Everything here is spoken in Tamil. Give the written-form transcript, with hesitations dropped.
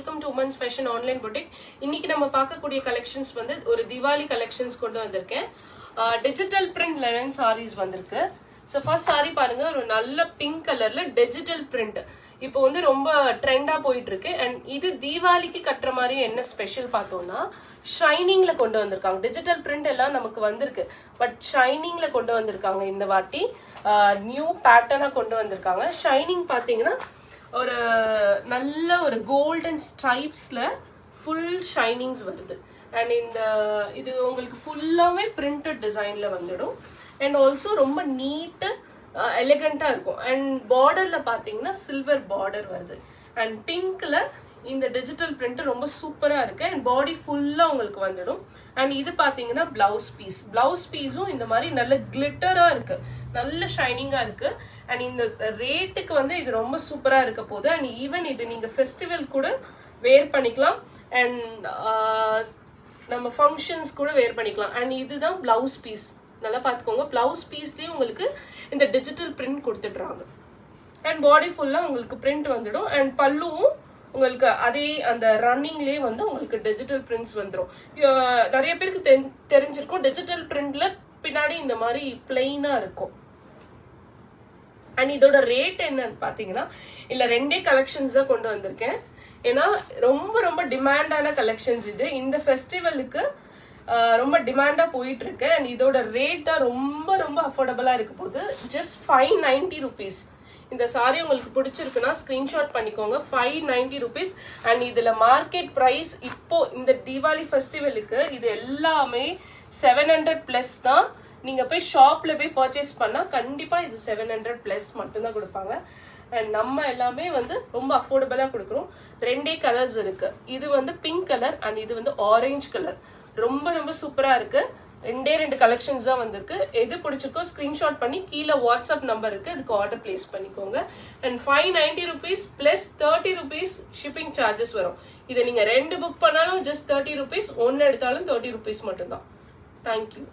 Welcome to women's fashion online boutique. இன்னைக்கு நம்ம பார்க்கக்கூடிய கலெக்ஷன்ஸ் வந்து ஒரு திவாலி கலெக்ஷன்ஸ் கொண்டு வந்திருக்கேன். டிஜிட்டல் பிரிண்ட் லெனன் சாரீஸ் வந்திருக்கு. ஸோ ஃபர்ஸ்ட் சாரி பாருங்க, ஒரு நல்ல பிங்க் கலர்ல டிஜிட்டல் பிரிண்ட் இப்போ வந்து ரொம்ப ட்ரெண்டா போயிட்டு இருக்கு. அண்ட் இது தீபாவளிக்கு கட்டுற மாதிரி என்ன ஸ்பெஷல் பார்த்தோம்னா ஷைனிங்ல கொண்டு வந்திருக்காங்க. டிஜிட்டல் பிரிண்ட் எல்லாம் நமக்கு வந்திருக்கு, பட் ஷைனிங்ல கொண்டு வந்திருக்காங்க. இந்த வாட்டி நியூ பேட்டர்னா கொண்டு வந்திருக்காங்க. ஷைனிங் பார்த்தீங்கன்னா ஒரு நல்ல ஒரு கோல்டன் ஸ்ட்ரைப்ஸ்ல ஃபுல் ஷைனிங்ஸ் வருது. அண்ட் இது உங்களுக்கு ஃபுல்லாவே பிரிண்டட் டிசைன்ல வந்துடும். அண்ட் ஆல்சோ ரொம்ப நீட்டு எலிகண்டா இருக்கும். அண்ட் பார்டர்ல பாத்தீங்கன்னா சில்வர் பார்டர் வருது. அண்ட் பிங்க்ல இந்த டிஜிட்டல் பிரிண்ட் ரொம்ப சூப்பரா இருக்கு. அண்ட் பாடி ஃபுல்லா உங்களுக்கு வந்துடும். அண்ட் இது பாத்தீங்கன்னா பிளவுஸ் பீஸ். பிளவுஸ் பீஸும் இந்த மாதிரி நல்ல கிளிட்டரா இருக்கு, நல்ல ஷைனிங்கா இருக்கு. அண்ட் இந்த ரேட்டுக்கு வந்து இது ரொம்ப சூப்பரா இருக்க போகுது. அண்ட் ஈவன் இது நீங்க ஃபெஸ்டிவல் கூட வேர் பண்ணிக்கலாம். அண்ட் நம்ம ஃபங்க்ஷன்ஸ் கூட வேர் பண்ணிக்கலாம். அண்ட் இதுதான் பிளவுஸ் பீஸ். நல்லா பார்த்துக்கோங்க, பிளவுஸ் பீஸ்லயே உங்களுக்கு இந்த டிஜிட்டல் பிரிண்ட் கொடுத்துட்றாங்க. அண்ட் பாடி ஃபுல்லா உங்களுக்கு பிரிண்ட் வந்துடும். அண்ட் பல்லுவும் உங்களுக்கு அதே அந்த ரன்னிங்லேயே வந்து உங்களுக்கு டிஜிட்டல் பிரிண்ட்ஸ் வந்துடும். நிறைய பேருக்கு தெரிஞ்சிருக்கும், டிஜிட்டல் பிரிண்ட்ல பின்னாடி இந்த மாதிரி பிளெயினா இருக்கும். அண்ட் இதோட ரேட் என்னன்னு பாத்தீங்கன்னா, இல்ல ரெண்டே கலெக்ஷன்ஸ் தான் கொண்டு வந்திருக்கேன். ஏன்னா ரொம்ப ரொம்ப டிமாண்டான கலெக்ஷன்ஸ் இது. இந்த ஃபெஸ்டிவலுக்கு ரொம்ப டிமாண்டா போயிட்டு இருக்கு. அண்ட் இதோட ரேட் தான் ரொம்ப ரொம்ப அஃபோர்டபுளா இருக்க போகுது. Just 590 rupees. இந்த சாரி உங்களுக்கு பிடிச்சிருக்குன்னா ஸ்கிரீன்ஷாட் பண்ணிக்கோங்க. 590 rupees. அண்ட் இதுல மார்க்கெட் பிரைஸ் இப்போ இந்த தீபாவளி ஃபெஸ்டிவலுக்கு இது எல்லாமே 700+ தான். நீங்க போய் ஷாப்ல போய் பர்ச்சேஸ் பண்ணா கண்டிப்பா இது 700+ மட்டும்தான் கொடுப்பாங்க. அண்ட் நம்ம எல்லாமே வந்து ரொம்ப அஃபோர்டபுளா கொடுக்குறோம். ரெண்டே கலர்ஸ் இருக்கு. இது வந்து பிங்க் கலர் அண்ட் இது வந்து ஆரஞ்சு கலர். ரொம்ப ரொம்ப சூப்பரா இருக்கு. ரெண்டு கலெக்ஷன்ஸ் தான் வந்திருக்கு. எது பிடிச்சிருக்கோ ஸ்கிரீன்ஷாட் பண்ணி கீழே வாட்ஸ்அப் நம்பர் இருக்கு, அதுக்கு ஆர்டர் பிளேஸ் பண்ணிக்கோங்க. And 590 rupees plus 30 rupees shipping charges வரும். இதை நீங்க 2 புக் பண்ணாலும் ஜஸ்ட் 30 rupees, 1 எடுத்தாலும் 30 rupees மட்டும்தான். தேங்க்யூ.